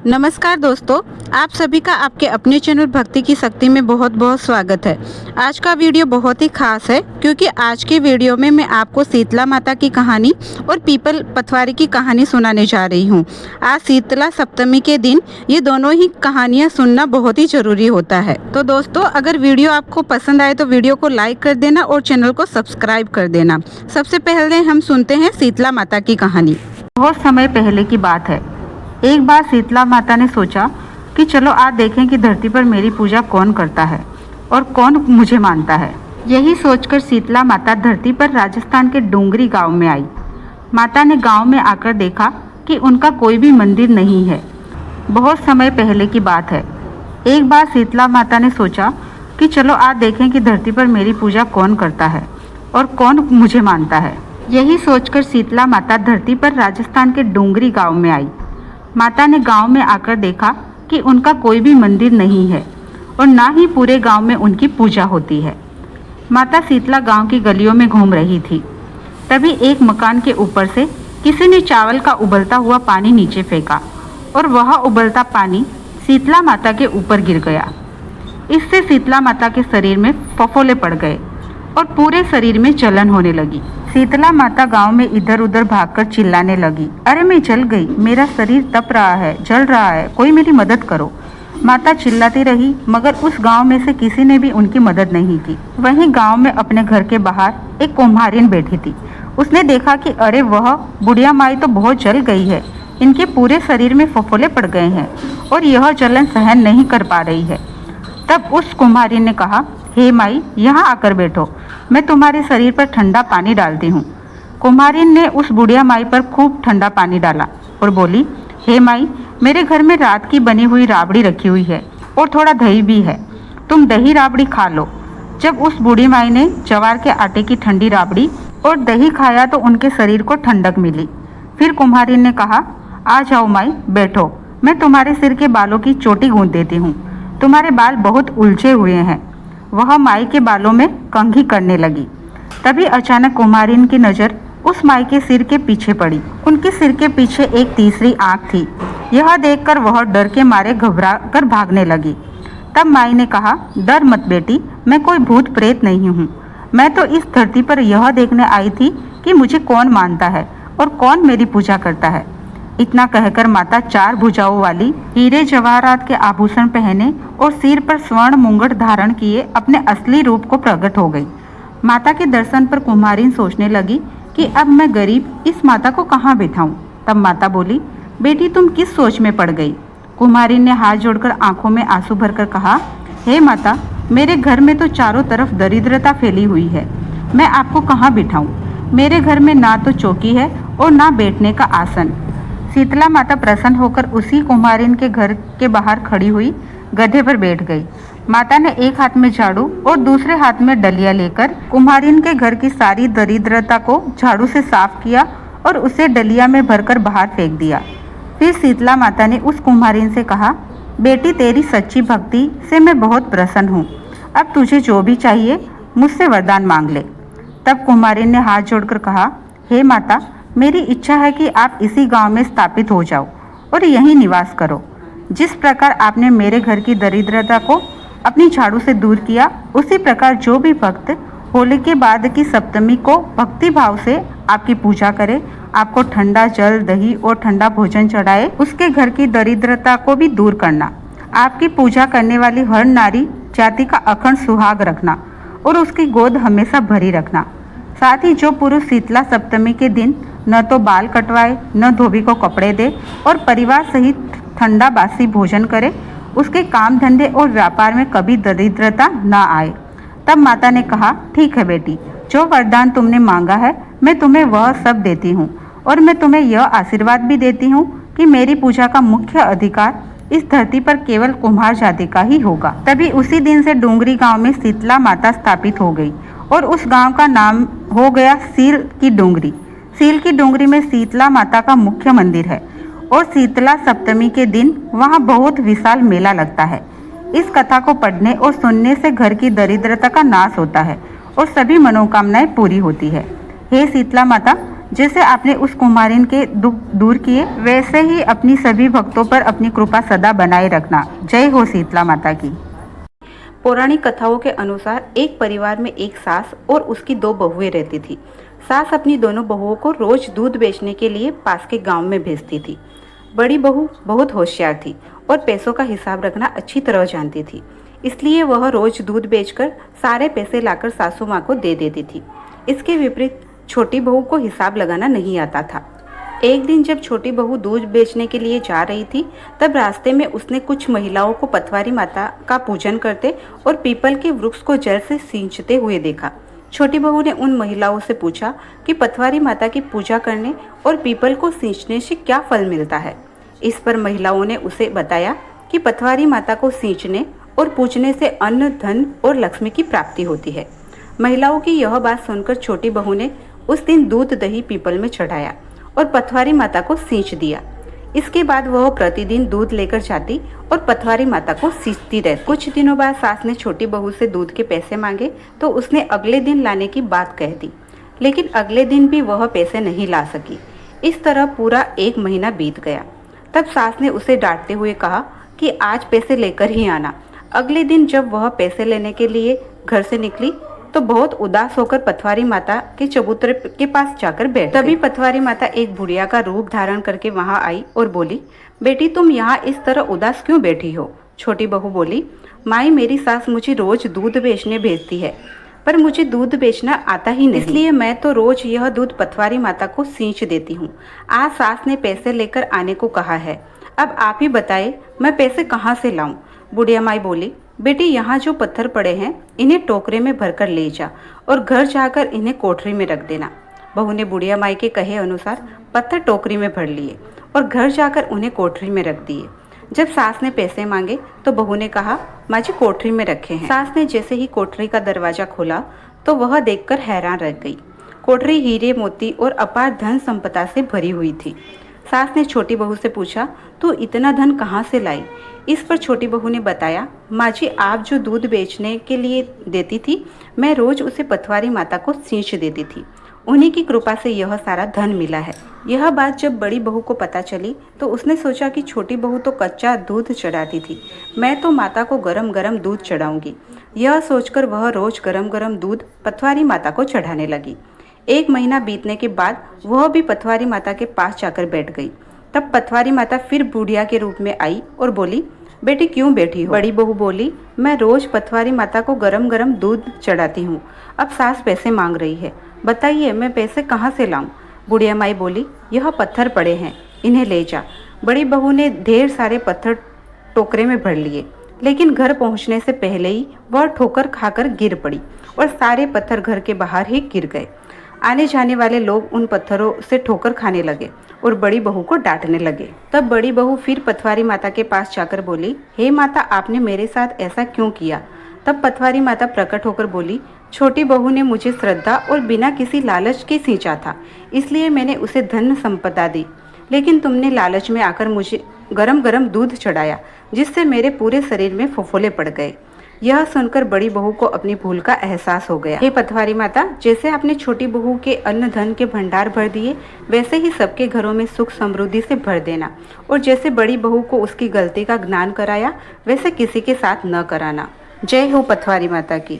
नमस्कार दोस्तों, आप सभी का आपके अपने चैनल भक्ति की शक्ति में बहुत बहुत स्वागत है। आज का वीडियो बहुत ही खास है क्योंकि आज के वीडियो में मैं आपको शीतला माता की कहानी और पीपल पथवारी की कहानी सुनाने जा रही हूँ। आज शीतला सप्तमी के दिन ये दोनों ही कहानियाँ सुनना बहुत ही ज़रूरी होता है। तो दोस्तों, अगर वीडियो आपको पसंद आए तो वीडियो को लाइक कर देना और चैनल को सब्सक्राइब कर देना। सबसे पहले हम सुनते हैं शीतला माता की कहानी। बहुत समय पहले की बात है। एक बार शीतला माता ने सोचा कि चलो आज देखें कि धरती पर मेरी पूजा कौन करता है और कौन मुझे मानता है। यही सोचकर शीतला माता धरती पर राजस्थान के डूंगरी गांव में आई। माता ने गांव में आकर देखा कि उनका कोई भी मंदिर नहीं है। बहुत समय पहले की बात है। एक बार शीतला माता ने सोचा कि चलो आज देखें कि धरती पर मेरी पूजा कौन करता है और कौन मुझे मानता है। यही सोचकर शीतला माता धरती पर राजस्थान के डूंगरी गांव में आई। माता ने गांव में आकर देखा कि उनका कोई भी मंदिर नहीं है और ना ही पूरे गांव में उनकी पूजा होती है। माता शीतला गांव की गलियों में घूम रही थी। तभी एक मकान के ऊपर से किसी ने चावल का उबलता हुआ पानी नीचे फेंका और वह उबलता पानी शीतला माता के ऊपर गिर गया। इससे शीतला माता के शरीर में फफोले पड़ गए और पूरे शरीर में जलन होने लगी। शीतला माता गांव में इधर उधर भागकर चिल्लाने लगी, अरे मैं जल गई, मेरा शरीर तप रहा है, जल रहा है, कोई मेरी मदद करो। माता चिल्लाती रही मगर उस गांव में से किसी ने भी उनकी मदद नहीं की। वहीं गांव में अपने घर के बाहर एक कुम्हारिन बैठी थी। उसने देखा कि अरे वह बुढ़िया माई तो बहुत जल गई है, इनके पूरे शरीर में फफोले पड़ गए हैं और यह जलन सहन नहीं कर पा रही है। तब उस कुम्हारिन ने कहा, हे माई, यहाँ आकर बैठो, मैं तुम्हारे शरीर पर ठंडा पानी डालती हूँ। कुम्हारिन ने उस बुढ़िया माई पर खूब ठंडा पानी डाला और बोली, हे माई, मेरे घर में रात की बनी हुई राबड़ी रखी हुई है और थोड़ा दही भी है, तुम दही राबड़ी खा लो। जब उस बूढ़ी माई ने ज्वार के आटे की ठंडी राबड़ी और दही खाया तो उनके शरीर को ठंडक मिली। फिर कुम्हारिन ने कहा, आ जाओ माई, बैठो, मैं तुम्हारे सिर के बालों की चोटी गूंथ देती हूँ, तुम्हारे बाल बहुत उलझे हुए हैं। वह माई के बालों में कंघी करने लगी। तभी अचानक कुम्हारिन की नज़र उस माई के सिर के पीछे पड़ी। उनके सिर के पीछे एक तीसरी आंख थी। यह देखकर वह डर के मारे घबरा कर भागने लगी। तब माई ने कहा, डर मत बेटी, मैं कोई भूत प्रेत नहीं हूँ, मैं तो इस धरती पर यह देखने आई थी कि मुझे कौन मानता है और कौन मेरी पूजा करता है। इतना कहकर माता चार भुजाओं वाली हीरे जवाहरात के आभूषण पहने और सिर पर स्वर्ण मुंगट धारण किए अपने असली रूप को प्रकट हो गई। माता के दर्शन पर कुम्हारिन सोचने लगी कि अब मैं गरीब इस माता को कहाँ बिठाऊं। तब माता बोली, बेटी तुम किस सोच में पड़ गई। कुम्हारिन ने हाथ जोड़कर आंखों में आंसू भरकर कहा, हे माता, मेरे घर में तो चारों तरफ दरिद्रता फैली हुई है, मैं आपको कहाँ बिठाऊं। मेरे घर में ना तो चौकी है और ना बैठने का आसन। शीतला माता प्रसन्न होकर उसी कुम्हारिन के घर के बाहर खड़ी हुई गधे पर बैठ गई। माता ने एक हाथ में झाड़ू और दूसरे हाथ में डलिया लेकर कुम्हारिन के घर की सारी दरिद्रता को झाड़ू से साफ किया और उसे डलिया में भरकर बाहर फेंक दिया। फिर शीतला माता ने उस कुम्हारिन से कहा, बेटी तेरी सच्ची भक्ति से मैं बहुत प्रसन्न हूँ, अब तुझे जो भी चाहिए मुझसे वरदान मांग ले। तब कुम्हारिन ने हाथ जोड़कर कहा, हे माता, मेरी इच्छा है कि आप इसी गांव में स्थापित हो जाओ और यहीं निवास करो। जिस प्रकार आपने मेरे घर की दरिद्रता को अपनी झाड़ू से दूर किया, उसी प्रकार जो भी भक्त होली के बाद की सप्तमी को भक्ति भाव से आपकी पूजा करे, आपको ठंडा जल, दही और ठंडा भोजन चढ़ाए, उसके घर की दरिद्रता को भी दूर करना। आपकी पूजा करने वाली हर नारी जाति का अखंड सुहाग रखना और उसकी गोद हमेशा भरी रखना। साथ ही जो पुरुष शीतला सप्तमी के दिन न तो बाल कटवाए, न धोबी को कपड़े दे और परिवार सहित ठंडा बासी भोजन करे, उसके काम धंधे और व्यापार में कभी दरिद्रता ना आए। तब माता ने कहा, ठीक है बेटी, जो वरदान तुमने मांगा है मैं तुम्हें वह सब देती हूँ और मैं तुम्हें यह आशीर्वाद भी देती हूँ कि मेरी पूजा का मुख्य अधिकार इस धरती पर केवल कुम्हार जाति का ही होगा। तभी उसी दिन से डूंगरी गांव में शीतला माता स्थापित हो गई और उस गांव का नाम हो गया सील की डूंगरी। सील की डूंगरी में शीतला माता का मुख्य मंदिर है और शीतला सप्तमी के दिन वहां बहुत विशाल मेला लगता है। इस कथा को पढ़ने और सुनने से घर की दरिद्रता का नाश होता है और सभी मनोकामनाएं पूरी होती है। हे शीतला माता, जैसे आपने उस कुमारिन के दुख दूर किए, वैसे ही अपनी सभी भक्तों पर अपनी कृपा सदा बनाए रखना। जय हो शीतला माता की। पौराणिक कथाओं के अनुसार एक परिवार में एक सास और उसकी 2 बहुएं रहती थी। सास अपनी दोनों बहुओं को रोज दूध बेचने के लिए पास के गांव में भेजती थी। बड़ी बहू बहुत होशियार थी और पैसों का हिसाब रखना अच्छी तरह जानती थी, इसलिए वह रोज दूध बेचकर सारे पैसे लाकर सासू माँ को दे देती थी। इसके विपरीत छोटी बहू को हिसाब लगाना नहीं आता था। एक दिन जब छोटी बहू दूध बेचने के लिए जा रही थी, तब रास्ते में उसने कुछ महिलाओं को पथवारी माता का पूजन करते और पीपल के वृक्ष को जल से सींचते हुए देखा। छोटी बहू ने उन महिलाओं से पूछा कि पथवारी माता की पूजा करने और पीपल को सींचने से क्या फल मिलता है। इस पर महिलाओं ने उसे बताया कि पथवारी माता को सींचने और पूजने से अन्न, धन और लक्ष्मी की प्राप्ति होती है। महिलाओं की यह बात सुनकर छोटी बहू ने उस दिन दूध दही पीपल में चढ़ाया और पथवारी माता को सींच दिया। इसके बाद वह प्रतिदिन दूध लेकर जाती और पथवारी माता को सींचती रहती। कुछ दिनों बाद सास ने छोटी बहू से दूध के पैसे मांगे तो उसने अगले दिन लाने की बात कह दी, लेकिन अगले दिन भी वह पैसे नहीं ला सकी। इस तरह पूरा 1 महीना बीत गया। तब सास ने उसे डांटते हुए कहा कि आज पैसे लेकर ही आना। अगले दिन जब वह पैसे लेने के लिए घर से निकली तो बहुत उदास होकर पथवारी माता के चबूतरे के पास जाकर बैठ गई। तभी पथवारी माता एक बुढ़िया का रूप धारण करके वहां आई और बोली, बेटी तुम यहाँ इस तरह उदास क्यों बैठी हो? छोटी बहू बोली, माई मेरी सास मुझे रोज दूध बेचने भेजती है, पर मुझे दूध बेचना आता ही नहीं, इसलिए मैं तो रोज यह दूध पथवारी माता को सींच देती हूँ। आज सास ने पैसे लेकर आने को कहा है, अब आप ही बताए मैं पैसे कहाँ से लाऊं? बुढ़िया माई बोली, बेटी यहाँ जो पत्थर पड़े हैं इन्हें टोकरे में भरकर ले जा और घर जाकर इन्हें कोठरी में रख देना। बहू ने बुढ़िया माई के कहे अनुसार पत्थर टोकरी में भर लिए और घर जाकर उन्हें कोठरी में रख दिए। जब सास ने पैसे मांगे तो बहू ने कहा, माँ जी कोठरी में रखे हैं। सास ने जैसे ही कोठरी का दरवाजा खोला तो वह देखकर हैरान रह गई। कोठरी हीरे मोती और अपार धन संपदा से भरी हुई थी। सास ने छोटी बहू से पूछा, तू इतना धन कहाँ से लाई? इस पर छोटी बहू ने बताया, माँ जी आप जो दूध बेचने के लिए देती थी, मैं रोज उसे पथवारी माता को सींच देती थी, उन्हीं की कृपा से यह सारा धन मिला है। यह बात जब बड़ी बहू को पता चली तो उसने सोचा कि छोटी बहू तो कच्चा दूध चढ़ाती थी, मैं तो माता को गरम गरम दूध चढ़ाऊंगी। यह सोचकर वह रोज गरम गरम दूध पथवारी माता को चढ़ाने लगी। 1 महीना बीतने के बाद वह भी पथवारी माता के पास जाकर बैठ गई। तब पथवारी माता फिर बुढ़िया के रूप में आई और बोली, बेटी क्यों बैठी हो? बड़ी बहू बोली, मैं रोज पथवारी माता को गरम गरम दूध चढ़ाती हूँ, अब सास पैसे मांग रही है, बताइए मैं पैसे कहाँ से लाऊं? बुढ़िया माई बोली, यह पत्थर पड़े हैं, इन्हें ले जा। बड़ी बहू ने ढेर सारे पत्थर टोकरे में भर लिए, लेकिन घर पहुँचने से पहले ही वह ठोकर खाकर गिर पड़ी और सारे पत्थर घर के बाहर ही गिर गए। आने जाने वाले लोग उन पत्थरों से ठोकर खाने लगे और बड़ी बहू को डांटने लगे। तब बड़ी बहू फिर पथवारी माता के पास जाकर बोली, हे माता आपने मेरे साथ ऐसा क्यों किया? तब पथवारी माता प्रकट होकर बोली, छोटी बहू ने मुझे श्रद्धा और बिना किसी लालच के सींचा था, इसलिए मैंने उसे धन संपदा दी, लेकिन तुमने लालच में आकर मुझे गरम गरम दूध चढ़ाया, जिससे मेरे पूरे शरीर में फफोले पड़ गए। यह सुनकर बड़ी बहू को अपनी भूल का एहसास हो गया। हे पथवारी माता, जैसे आपने छोटी बहू के अन्न धन के भंडार भर दिए, वैसे ही सबके घरों में सुख समृद्धि से भर देना, और जैसे बड़ी बहू को उसकी गलती का ज्ञान कराया, वैसे किसी के साथ न कराना। जय हो पथवारी माता की।